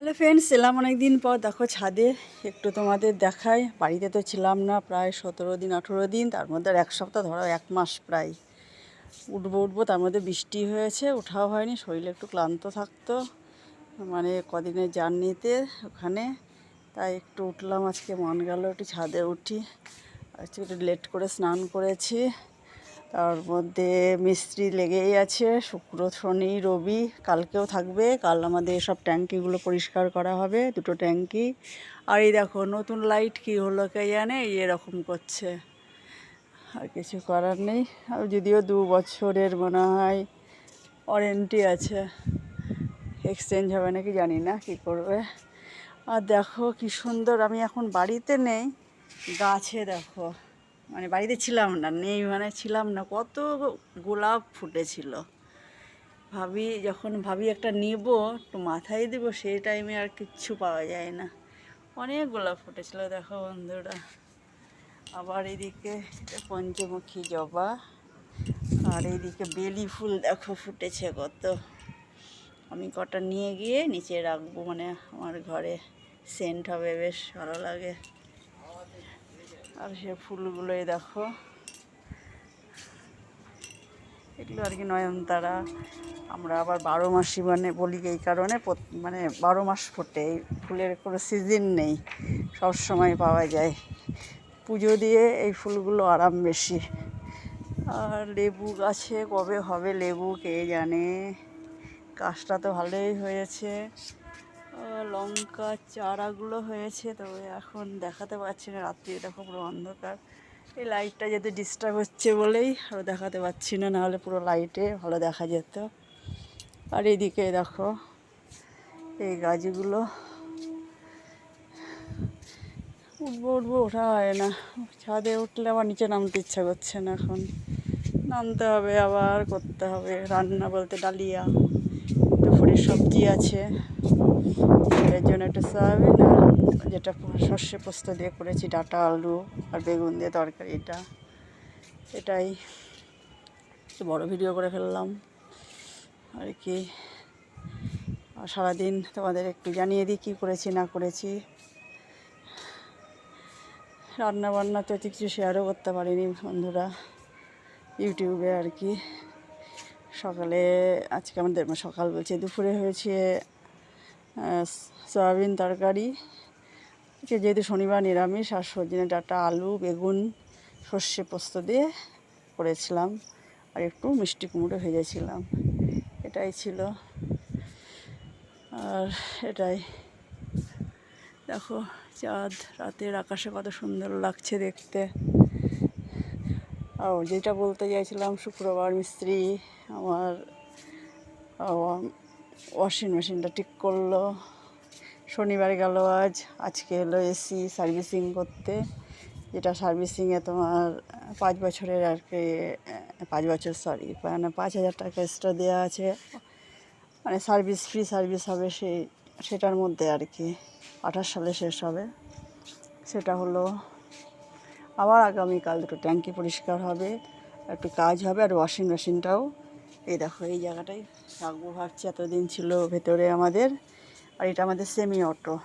Hello friends, এলাম অনেক দিন পর। দেখো ছাদে একটু তোমাদের দেখাই। বাড়িতে তো ছিলাম না প্রায় 17 দিন 18 দিন, তার মধ্যে আর এক সপ্তাহ, ধরো 1 মাস প্রায়। উঠবো তার মধ্যে বৃষ্টি হয়েছে, ওঠাও হয়নি, শরীরে একটু ক্লান্ত থাকতো, মানে কদিনের জার্নিতে ওখানে। তাই একটু উঠলাম, আজকে মন গেল একটু ছাদে উঠি। আজকে একটু লেট করে স্নান করেছি। তার মধ্যে মিস্ত্রি লেগেই আছে, শুক্র শনি রবি, কালকেও থাকবে। কাল আমাদের সব ট্যাঙ্কিগুলো পরিষ্কার করা হবে, 2টো ট্যাঙ্কি। আর এই দেখো নতুন লাইট কি হলো কে জানে, এরকম করছে। আর কিছু করার নেই। আর যদিও 2 বছরের মনে হয় ওয়ারেন্টি আছে, এক্সচেঞ্জ হবে নাকি জানি না, কি করবে। আর দেখো কি সুন্দর, আমি এখন বাড়িতে নেই, গাছে দেখো, মানে বাড়িতে ছিলাম না, নেই মানে ছিলাম না, কত গোলাপ ফুটেছিল। যখন ভাবি একটা নিব, একটু মাথায় দিব, সেই টাইমে আর কিচ্ছু পাওয়া যায় না। অনেক গোলাপ ফুটেছিল দেখো বন্ধুরা। আবার এদিকে পঞ্চমুখী জবা, আর এইদিকে বেলি ফুল দেখো ফুটেছে কত। আমি কটা নিয়ে গিয়ে নিচে রাখবো, মানে আমার ঘরে সেন্ট হবে, বেশ ভালো লাগে। আর সে ফুলগুলোই দেখো, এগুলো আর কি নয়নতারা। আমরা আবার 12 মাসই মানে বলি এই কারণে, মানে 12 মাস ফোটে, এই ফুলের কোনো সিজন নেই, সব সময় পাওয়া যায়। পুজো দিয়ে এই ফুলগুলো আরাম বেশি। আর লেবু গাছে কবে হবে লেবু কে জানে, গাছটা তো ভালোই হয়েছে। লঙ্কা চারাগুলো হয়েছে, তবে এখন দেখাতে পারছি না, রাত্রি দেখো পুরো অন্ধকার। এই লাইটটা যেতে ডিস্টার্ব হচ্ছে বলেই আরও দেখাতে পারছি না, নাহলে পুরো লাইটে ভালো দেখা যেত। আর এইদিকে দেখো এই গাছগুলো, উঠবো ওঠা হয় না। ছাদে উঠলে আবার নিচে নামতে ইচ্ছা করছে না, এখন নামতে হবে, আবার করতে হবে রান্না, বলতে ডালিয়া, দুপুরের সবজি আছে, এর জন্য একটা সয়াবিন, আর যেটা সর্ষে পোস্ত দিয়ে করেছি, ডাঁটা আলু আর বেগুন দিয়ে তরকারি, এটাই একটু বড় ভিডিও করে ফেললাম আর কি। আর সারাদিন তোমাদের একটু জানিয়ে দিই কী করেছি না করেছি। রান্না বান্না তো কিছু শেয়ারও করতে পারিনি বন্ধুরা ইউটিউবে আর কি। সকালে আজকে আমাদের, সকাল বলছে দুপুরে হয়েছে সয়াবিন তরকারি, যেহেতু শনিবার নিরামিষ, আর সজনে ডাঁটা আলু বেগুন সর্ষে পোস্ত দিয়ে করেছিলাম, আর একটু মিষ্টি কুমড়ো ভেজেছিলাম, এটাই ছিল। আর এটাই দেখো, চাঁদ রাতের আকাশে কত সুন্দর লাগছে দেখতে। ও যেটা বলতে চাইছিলাম, শুক্রবার মিস্ত্রি আমার ওয়াশিং মেশিনটা ঠিক করলো। শনিবার গেল, আজকে এলো এসি সার্ভিসিং করতে, যেটা সার্ভিসিংয়ে তোমার 5 বছরের আর কি, 5 বছর সরি, মানে 5,000 টাকা এক্সট্রা দেওয়া আছে, মানে সার্ভিস ফ্রি সার্ভিস হবে, সেটার মধ্যে আর কি। 28 সালে শেষ হবে, সেটা হলো। আবার আগামীকাল 2টো ট্যাঙ্কি পরিষ্কার হবে, একটু কাজ হবে, আর ওয়াশিং মেশিনটাও এই দেখো এই জায়গাটাই রাখবো ভাবছি। এতদিন ছিল ভেতরে আমাদের, আর এটা আমাদের সেমি অটো,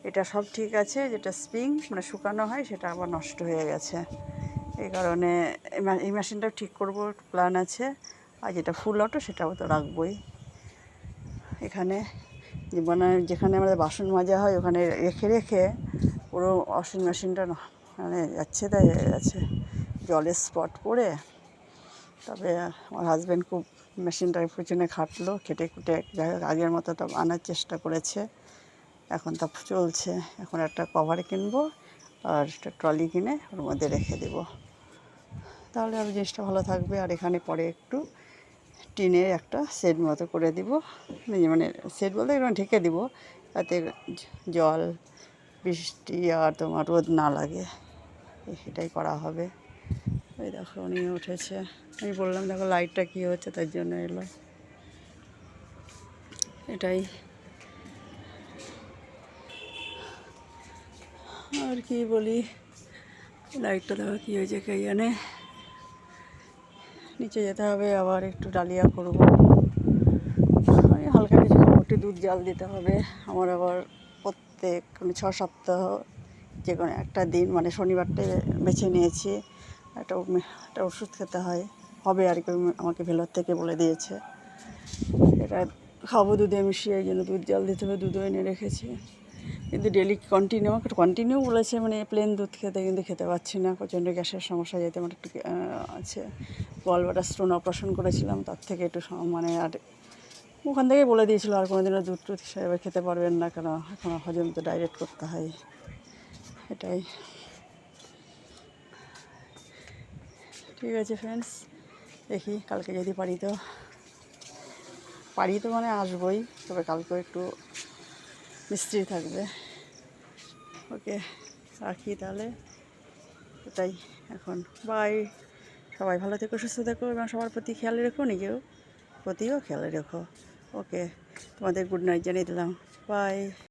এটা সব ঠিক আছে, যেটা স্প্রিং মানে শুকানো হয় সেটা আবার নষ্ট হয়ে গেছে, এই কারণে এই মেশিনটাও ঠিক করবো প্ল্যান আছে। আর যেটা ফুল অটো সেটাও তো রাখবোই এখানে, মানে যেখানে আমাদের বাসন মাজা হয় ওখানে রেখে রেখে পুরো ওয়াশিং মেশিনটা মানে যাচ্ছে তাই হয়ে গেছে, জলের স্পট পড়ে। তবে আমার হাজব্যান্ড খুব মেশিনটার পিছনে খাটলো, খেটে খুটে যাই হোক আগের মতো তো আনার চেষ্টা করেছে, এখন তা চলছে। এখন একটা কভার কিনবো আর একটা ট্রলি কিনে ওর মধ্যে রেখে দেবো, তাহলে আর জিনিসটা ভালো থাকবে। আর এখানে পরে একটু টিনের একটা সেট মতো করে দিব, মানে সেট বলতে এরকম ঢেকে দিব, যাতে জল বৃষ্টি আর তোমার রোদ না লাগে, এটাই করা হবে। ওই দেখো উনিও উঠেছে, আমি বললাম দেখো লাইটটা কী হচ্ছে, তার জন্য এলো। এটাই আর কি বলি, লাইটটা দেখো কী হয়েছে কে জানে। নিচে যেতে হবে, আবার একটু ডালিয়া করবো, আমি হালকা কিছু মোটি দুধ জাল দিতে হবে। আমার আবার প্রত্যেক 6 সপ্তাহ যে কোনো একটা দিন, মানে শনিবারটাই বেছে নিয়েছি, একটা ওষুধ খেতে হবে আর কি। আমাকে ভেলোর থেকে বলে দিয়েছে এটা খাবো দুধে মিশিয়ে, এই জন্য দুধ জাল দিতে হবে। দুধও এনে রেখেছি, কিন্তু ডেলি কন্টিনিউ বলেছে, মানে প্লেন দুধ খেতে, কিন্তু খেতে পারছি না। প্রচণ্ড গ্যাসের সমস্যা, যেতে আমার একটু আছে। গলব্লাডার স্টোন অপারেশন করেছিলাম, তার থেকে একটু মানে আর ওখান থেকে বলে দিয়েছিল আর কোনোদিনও দুধ টুধ হিসেবে খেতে পারবেন না, কেন এখন হজম তো ডাইরেক্ট করতে হয়। এটাই। ঠিক আছে ফ্রেন্ডস, দেখি কালকে যদি পারি তো মানে আসবই, তবে কালকেও একটু মিস্ত্রি থাকবে। ওকে, রাখি তাহলে। এটাই এখন, বাই। সবাই ভালো থেকো, সুস্থ থেকো, এবং সবার প্রতি খেয়াল রেখো, নিজেও প্রতিও খেয়াল রেখো। ওকে, তোমাদের গুড নাইট জানিয়ে দিলাম। বাই।